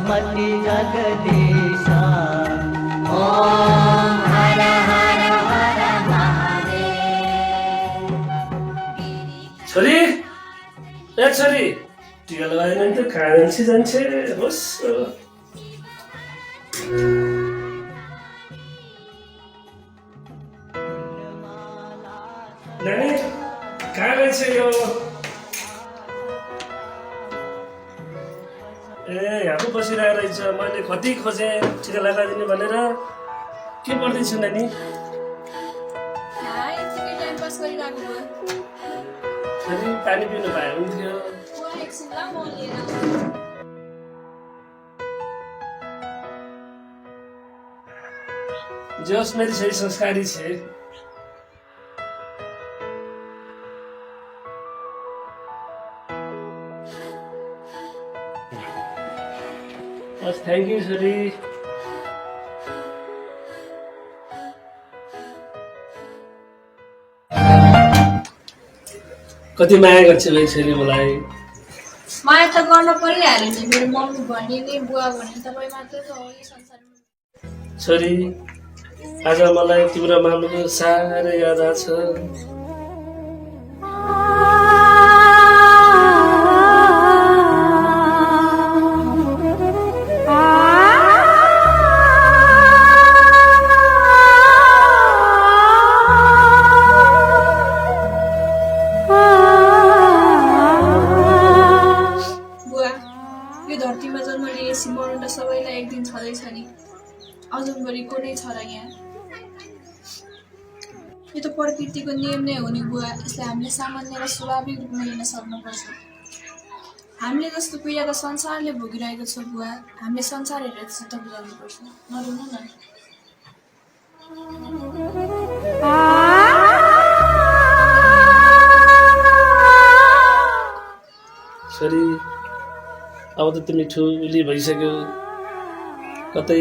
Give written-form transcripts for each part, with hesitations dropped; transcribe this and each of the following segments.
मति जगदीशा ओम हर हर हर महादेव। छोरी ए छोरी टिका लगाएन नि त कहाँ जान्छे होस् नानी कहाँ जान्छे यो ए यहाँ पो बसिरहेको रहेछ मैले कति खोजेँ टिका लगाइदिने भनेर के पढ्दैछु नानी छोरी पानी पिउनु भए हुन्थ्यो जोश मेरी छोरी संस्कारी छे बस थैंक यू छोरी कति माया गर्छ भाइ छोरी मलाई माया त गर्न परिहाल्यो नि मेरो मम्मी भन्ने नि बुवा भन्ने तपाईँ मात्र त हो यो संसारमा छोरी आज मलाई तिम्रो मामुको साह्रै याद आछ सबैलाई एक दिन छँदैछ नि अजूनभरिको नै छ र यहाँ यो त प्रकृतिको नियम नै हो नि बुवा यसलाई हामीले सामान्य र स्वाभाविक रूपमा लिन सक्नुपर्छ हामीले जस्तो पीडा त संसारले भोगिरहेको छ बुवा हामीले संसार हेरेर चित्त बुझाउनुपर्छ नरुनु न छोरी अब त तिमी ठुली भइसक्यो कतै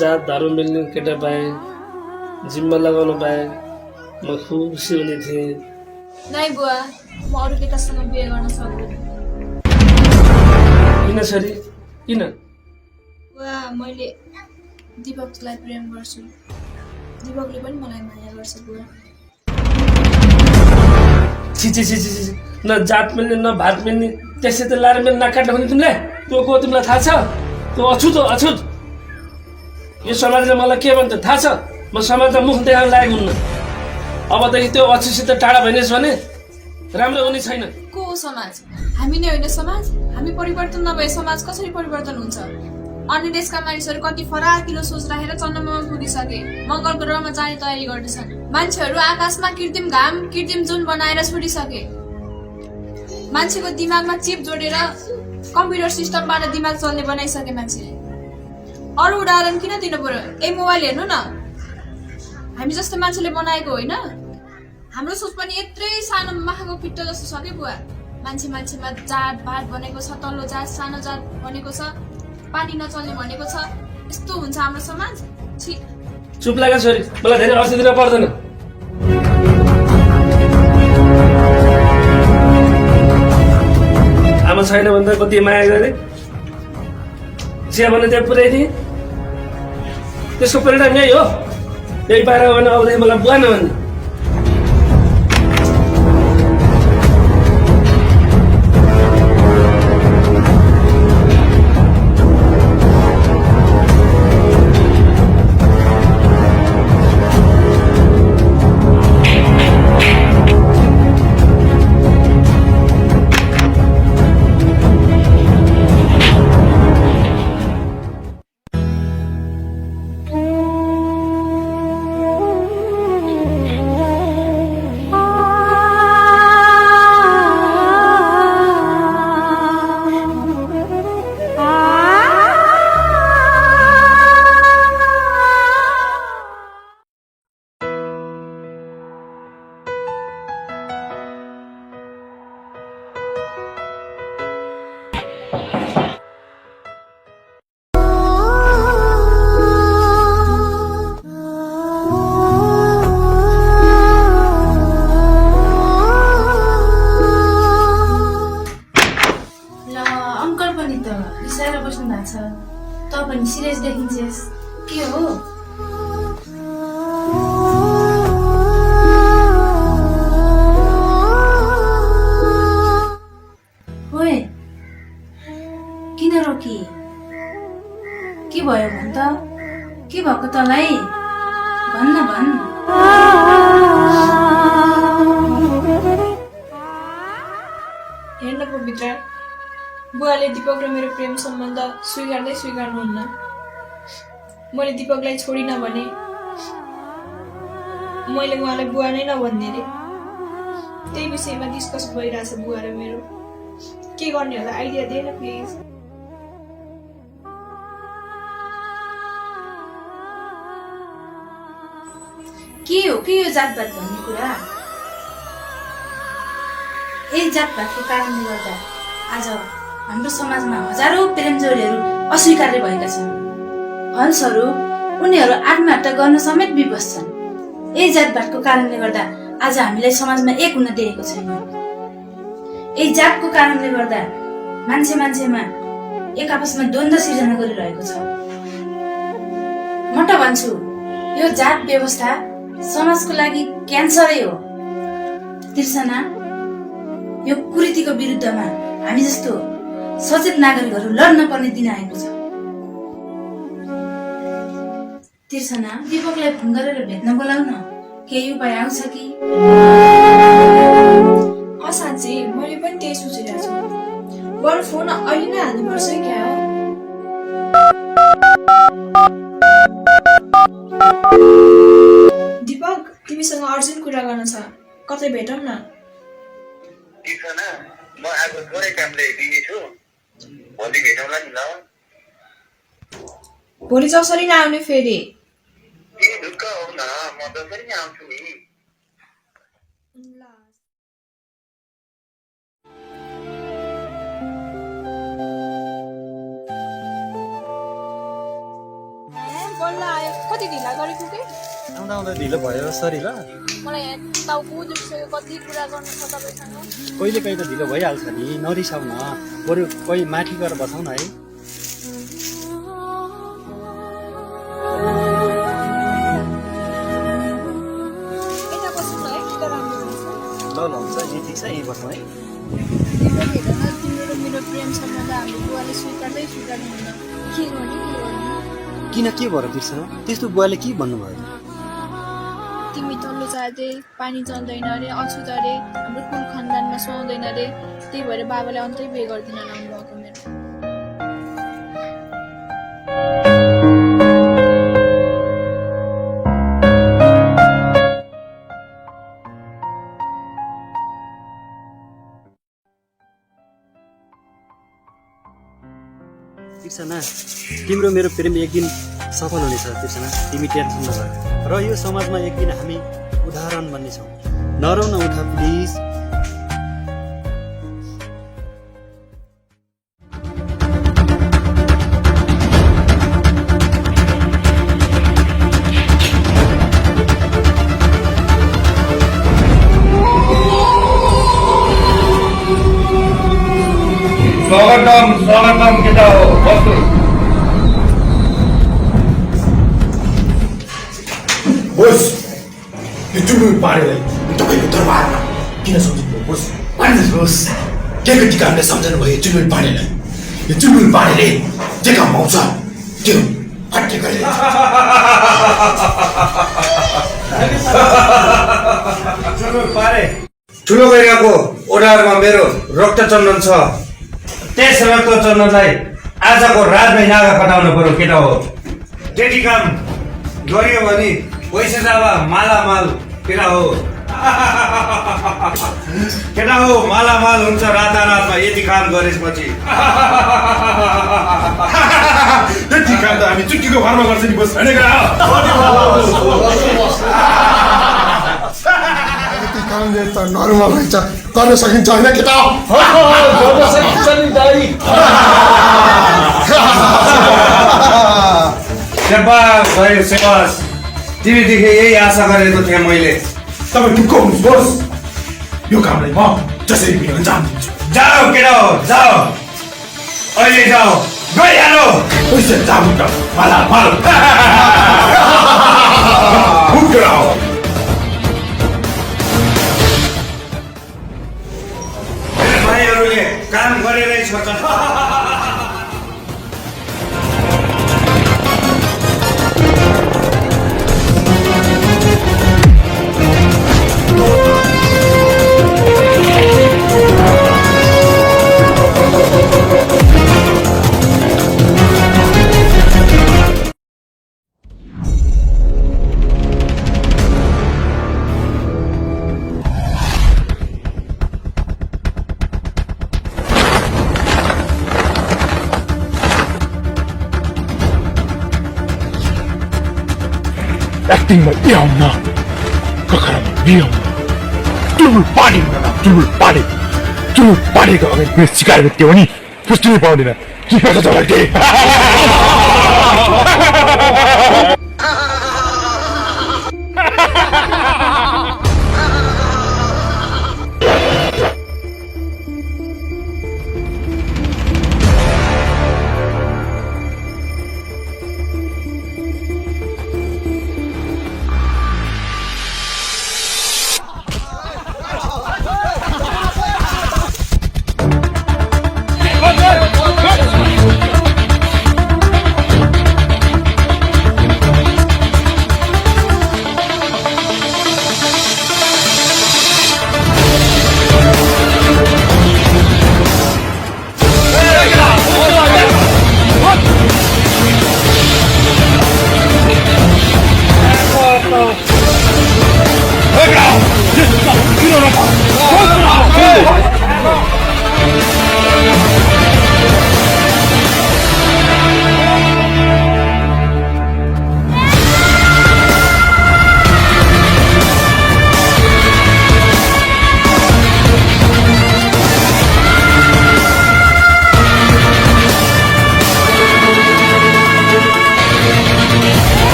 जात धर्म मिल्ने केटा पाए जिम्मा लगाउनु पाए म खुसी हुने थिएँ नै बुवा म अरू केटासँग बिहे गर्न सक्दिनँ किन छोरी किन बुवा मैले दिपकलाई प्रेम गर्छु दिपकले पनि मलाई माया गर्छ बुवा छि छि छि छि न जात मिल्ने न भात मिल्ने त्यसै त लाएर मेरो नाक काट्नु भने तिमीले त्यो को तिमीलाई थाहा छ त्यो अछुत यो समाजले मलाई के भन्छ थाहा छ म समाजमा मुख देखाउन लागेको हुन्न अबदेखि त्यो अछुतसित टाढा भइनेछ भने राम्रो हुने छैन को समाज हामी नै होइन समाज हामी परिवर्तन नभए समाज कसरी परिवर्तन हुन्छ अन्य देशका मानिसहरू कति फराकिलो सोच राखेर चन्द्रमामा पुगिसके मङ्गल ग्रहमा जाने तयारी गर्दैछन् मान्छेहरू आकाशमा कृत्रिम घाम कृत्रिम जुन बनाएर छोडिसके मान्छेको दिमागमा चिप जोडेर कम्प्युटर सिस्टमबाट दिमाग चल्ने बनाइसके मान्छेले। अरू उदाहरण किन दिनु पर्यो? ए मोबाइल हेर्नु न, हामी जस्तो मान्छेले बनाएको होइन। हाम्रो सोच पनि यत्रै सानो माखाको पिट्टो जस्तो छ कि बुवा। मान्छेमा जात भात बनेको छ, तल्लो जात सानो जात बनेको छ, पानी नचल्ने भनेको छ। यस्तो हुन्छ हाम्रो समाज। छि, चुप लागा छोरी, मलाई धेरै अर्थी दिन पर्दैन। आमा छैन भन्दा कति माया गरे, चिया भने त्यहाँ पुर्याइदिए। त्यसको परिणाम यही हो। यही पाएर भने आउँदै मलाई बुवा नभन्ने। त पनि सिरियस देखिन्छस् के हो? ओए किन रोकी? के भयो भन् त? के भएको तँलाई? भन्न भन्। हेर्न पवित्र, बुवाले दीपक र मेरो प्रेम सम्बन्ध स्वीकार्नुहुन्न। मैले दीपकलाई छोडिन भने मैले उहाँलाई बुवा नै नभन्ने रे। त्यही विषयमा डिस्कस भइरहेछ बुवा र मेरो। के गर्ने होला आइडिया दे न प्लिज। के हो के यो जातपात भन्ने कुरा? यही जातपातको कारणले गर्दा आज हाम्रो समाजमा हजारौं प्रेम जोडीहरू अस्वीकार्य भएका छन्। फलस्वरूप उनीहरू आत्महत्या गर्न समेत विवश छन्। यही जातपातको कारणले गर्दा आज हामीलाई समाजमा एक हुन दिएको छैन। यही जातको कारणले गर्दा मान्छेमा एक आपसमा द्वन्द्व सिर्जना गरिरहेको छ। म त भन्छु यो जात व्यवस्था समाजको लागि क्यान्सरै हो। तिर्सना, यो कुरीतिको विरुद्धमा हामी जस्तो सचेत नागरिकहरू लड्न पर्ने दिन आएको छ। तिर्सना, दीपकलाई फोन गरेर भेट्न बोलाउन केही उपाय आउँछ कि? साँच्चै मैले पनि त्यही सोचिरहेको छु। बरु फोन अहिले नै हाल्नुपर्छ क्या हो? दीपक, तिमीसँग अर्जेन्ट कुरा गर्न छ, कतै भेटौँ न। म आज थोरै कामले बिजी छु, भोलि भेटौँला नि ल। भोलि जसरी नआउने फेरि। ढुक्क हो न, म जसरी नै आउँछु नि। बल्ल आयो, कति ढिला गरेको के? आउँदा आउँदा ढिलो भयो, सरी ल। मलाई यहाँ टाउको दुखिसक्यो, कति कुरा गर्नु छ तपाईँसँग। कहिले कहिले त ढिलो भइहाल्छ नि, नरिसाउ न। बरु कोही माथि गएर बसाउ न है। यता बस्नु न है, त राम्रो हुन्छ। ल ल हुन्छ, यही ठिक छ, यहीँ बस्नु है। तिम्रो हेर न, तिम्रो र मेरो प्रेम सम्बन्ध हाम्रो बुवाले स्वीकार्नुहुन्न। के गर्ने? किन के भएर बिर्सन? त्यस्तो बुवाले के भन्नुभयो? तिमी तल्लो जाँदै पानी चल्दैन अरे, अछुत अरे, हाम्रो कुल खानदानमा सुहाउँदैन अरे। त्यही भएर बाबाले अन्तै बिहे गर्दिन आउनुभएको मेरो। तिर्सना तिम्रो मेरो प्रेम एक दिन सफल हुनेछ तिर्सना तिमी टेन्सन नगर र यो समाजमा एक दिन हामी उदाहरण बन्नेछौँ नरौ न उठा प्लिज स्वागतम केटा हो बस्नु बोस यो चुलबुल पारेलाई तपाईँको दरबारमा किन सम्झिनु बोस भन्नुहोस् बोस के को टिकाले सम्झनु भयो चुलबुल पारेलाई यो चुलबुल पारेले जे काम पाउँछ त्यो हट्टे गरे चुलबुल पारे ठुलो गैराको ओडारमा मेरो रक्त चन्दन छ त्यस रक्त चन्दनलाई आजको रातमै नागा पठाउनु पर्यो केटा हो त्यति काम गरियो भने पैसा जावा मालामाल केटा हो केटा हो मालामाल हुन्छ रातारातमा यति काम गरेपछि त्यति काम त हामी चुट्टीको घरमा गर्छ नि बोस भनेको यति कामले त नर्मल हुन्छ गर्न सकिन्छ होइन केटा सेवास भयो सेवास तिमीदेखि यही आशा गरेको थिएँ मैले तपाईँ ढुक्क हुनुहोस् बोस यो कामलाई म जसरी पनि अन्जाम दिन्छु जाओ केटा हो जाओ अहिले जाओ गइहालो पैसा जाऊ त मालामाल केटा हो भाइहरूले काम गरेरै छोड्छन् एक्टिङमा ए आउन कखरामा बी आउन चुलबुल पारेको अगाडि कुनै सिकार व्यक्ति हो नि पुष्टि पाउँदैन के गर्छ जवाई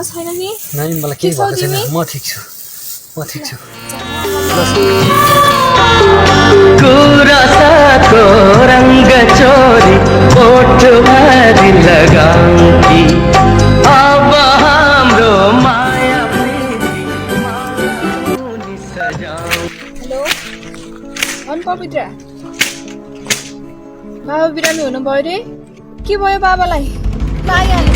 छैन नि नानी मलाई केही ठिक छौ भएको छैन तिमी? म ठिक छु कुरासाको रंग चोरी ओठमा दिल लगाउँकी अब हाम्रो माया प्रीति मायाउनी सजाऊ हेलो भन पवित्र बाबा बिरामी हुनुभयो रे के भयो बाबालाई ल आइहाल्नु